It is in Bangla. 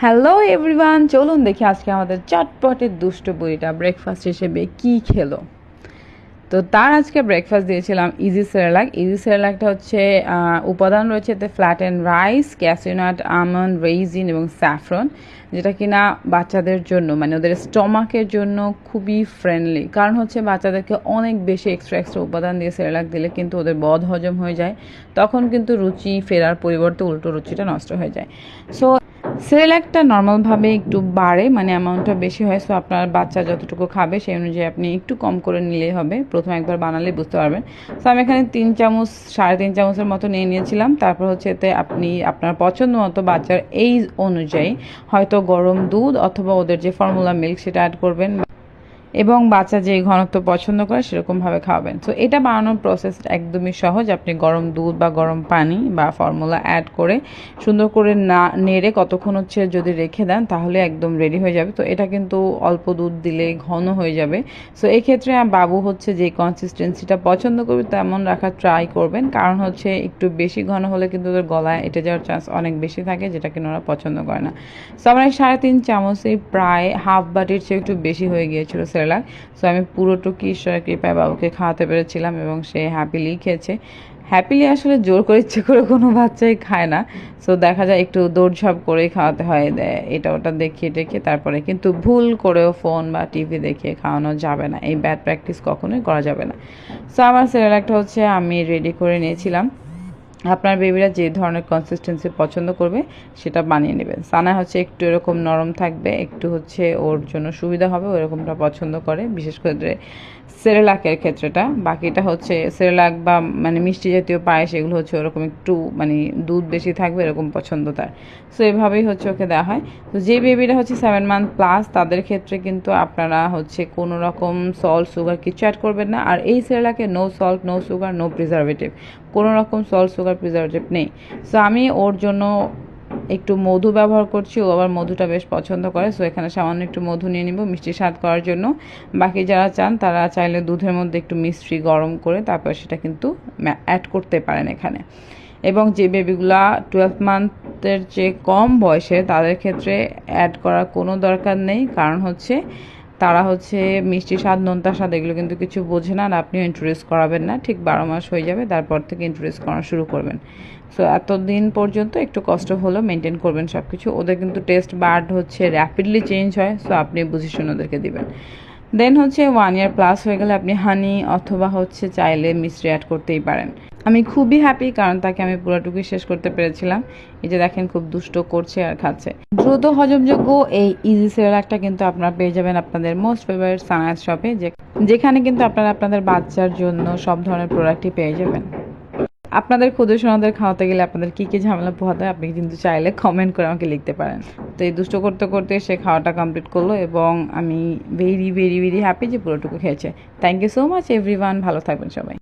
হ্যালো এভরিওয়ান, চলুন দেখি আজকে আমাদের চটপটের দুষ্ট বুড়িটা ব্রেকফাস্ট হিসেবে কি খেলো। তো তার আজকে ব্রেকফাস্ট দিয়েছিলাম ইজি সেরেলাক। ইজি সেরেলাকটা হচ্ছে উপাদান রয়েছে এতে ফ্ল্যাট অ্যান্ড রাইস, ক্যাসিউনাট, আমন্ড, রেইজিন এবং স্যাফরন, যেটা কিনা বাচ্চাদের জন্য মানে ওদের স্টমাকের জন্য খুবই ফ্রেন্ডলি। কারণ হচ্ছে বাচ্চাদেরকে অনেক বেশি এক্সট্রা উপাদান দিয়ে সেরেলাক দিলে কিন্তু ওদের বদ হজম হয়ে যায়, তখন কিন্তু রুচি ফেরার পরিবর্তে উল্টো রুচিটা নষ্ট হয়ে যায়। সো সেরেলাকটা নর্মালভাবে একটু বাড়ে, মানে অ্যামাউন্টটা বেশি হয়। সো আপনার বাচ্চা যতটুকু খাবে সেই অনুযায়ী আপনি একটু কম করে নিলেই হবে, প্রথমে একবার বানালে বুঝতে পারবেন। সো আমি এখানে 3 চামচ 3.5 চামচের মতো নিয়ে নিয়েছিলাম। তারপর হচ্ছে এতে আপনি আপনার পছন্দ মতো বাচ্চার এইজ অনুযায়ী হয়তো গরম দুধ অথবা ওদের যে ফর্মুলা মিল্ক সেটা অ্যাড করবেন, এবং বাচ্চা যে ঘনত্ব পছন্দ করে সেরকমভাবে খাওয়াবেন। সো এটা বানানোর প্রসেস একদমই সহজ। আপনি গরম দুধ বা গরম পানি বা ফর্মুলা অ্যাড করে সুন্দর করে না নেড়ে কতক্ষণ হচ্ছে যদি রেখে দেন তাহলে একদম রেডি হয়ে যাবে। তো এটা কিন্তু অল্প দুধ দিলে ঘন হয়ে যাবে। সো এক্ষেত্রে বাবু হচ্ছে যে কনসিস্টেন্সিটা পছন্দ করবে তেমন রাখার ট্রাই করবেন, কারণ হচ্ছে একটু বেশি ঘন হলে কিন্তু ওদের গলায় এঁটে যাওয়ার চান্স অনেক বেশি থাকে, যেটা কিনা ওরা পছন্দ করে না। সো আমার 3.5 চামচে প্রায় হাফ বাটির চেয়ে একটু বেশি হয়ে গিয়েছিল সেরেলাক। সো আমি পুরোটুকু ঈশ্বরের কৃপায় বাবুকে খাওয়াতে পেরেছিলাম এবং সে হ্যাপিলি খেয়েছে। হ্যাপিলি আসলে জোর করে ইচ্ছে করে কোনো বাচ্চাই খায় না। সো দেখা যায় একটু দৌড়ঝাঁপ করেই খাওয়াতে হয়, এটা ওটা দেখিয়ে টেকে তারপরে, কিন্তু ভুল করেও ফোন বা টিভি দেখিয়ে খাওয়ানো যাবে না, এই ব্যাড প্র্যাকটিস কখনোই করা যাবে না। সো আমার সেরেলাকটা হচ্ছে আমি রেডি করে নিয়েছিলাম। আপনার বেবিরা যে ধরনের কনসিস্টেন্সি পছন্দ করবে সেটা বানিয়ে নেবেন। সানা হচ্ছে একটু এরকম নরম থাকবে, একটু হচ্ছে ওর জন্য সুবিধা হবে, ওরকমটা পছন্দ করে, বিশেষ করে সেরেলাকের ক্ষেত্রেটা। বাকিটা হচ্ছে সেরেলাক বা মানে মিষ্টি জাতীয় পায়েস, এগুলো হচ্ছে ওরকম একটু মানে দুধ বেশি থাকবে এরকম পছন্দ তার। সো এভাবেই হচ্ছে ওকে দেওয়া হয়। তো যে বেবিরা হচ্ছে 7 মান্থ প্লাস তাদের ক্ষেত্রে কিন্তু আপনারা হচ্ছে কোনো রকম সল্ট সুগার কিছু অ্যাড করবেন না। আর এই সেরেলাকে no salt, no sugar, no preservative, কোনো রকম সল্ট সুগার প্রিজারভেটিভ নেই। সো আমি ওর জন্য একটু মধু ব্যবহার করছি, ও আবার মধুটা বেশ পছন্দ করে। সো এখানে সামান্য একটু মধু নিয়ে নিব মিষ্টি স্বাদ করার জন্য। বাকি যারা চান তারা চাইলে দুধের মধ্যে একটু মিষ্টি গরম করে তারপর সেটা কিন্তু অ্যাড করতে পারেন এখানে। এবং যে বেবিগুলা 12 মান্থের যে কম বয়সে তাদের ক্ষেত্রে অ্যাড করার কোনো দরকার নেই, কারণ হচ্ছে তারা হচ্ছে মিষ্টি স্বাদ, নোনতা স্বাদ এগুলো কিন্তু কিছু বোঝে না, আর আপনিও ইন্ট্রোডিউস করাবেন না। ঠিক 12 মাস হয়ে যাবে তারপর থেকে ইন্ট্রোডিউস করা শুরু করবেন। সো এতদিন পর্যন্ত একটু কষ্ট হলেও মেনটেন করবেন সব কিছু। ওদের কিন্তু টেস্ট বার্ড হচ্ছে র্যাপিডলি চেঞ্জ হয়, সো আপনি বুঝে শুনে ওদেরকে দিবেন। দেন হচ্ছে 1 ইয়ার প্লাস হয়ে গেলে আপনি হানি অথবা হচ্ছে চাইলে মিষ্টি অ্যাড করতেই পারেন। আমি খুবই হ্যাপি, কারণ তাকে আমি পুরোটুকুই শেষ করতে পেরেছিলাম। এই যে দেখেন খুব দুষ্ট করছে আর খাচ্ছে। দ্রুত হজমযোগ্য এই ইজি সেরেলাকটা কিন্তু আপনারা পেয়ে যাবেন আপনাদের মোস্ট ফেভারিট সানায়াস শপে, যেখানে কিন্তু আপনারা আপনাদের বাচ্চার জন্য সব ধরনের প্রোডাক্টই পেয়ে যাবেন। আপনাদের ক্ষুদ্র সোনাদের খাওয়াতে গেলে আপনাদের কী কী ঝামেলা পোহাতে হয় আপনি কিন্তু চাইলে কমেন্ট করে আমাকে লিখতে পারেন। তো এই দুষ্ট করতে করতে সে খাওয়াটা কমপ্লিট করলো এবং আমি ভেরি ভেরি ভেরি হ্যাপি যে পুরোটুকু খেয়েছে। Thank you so much everyone, ভালো থাকবেন সবাই।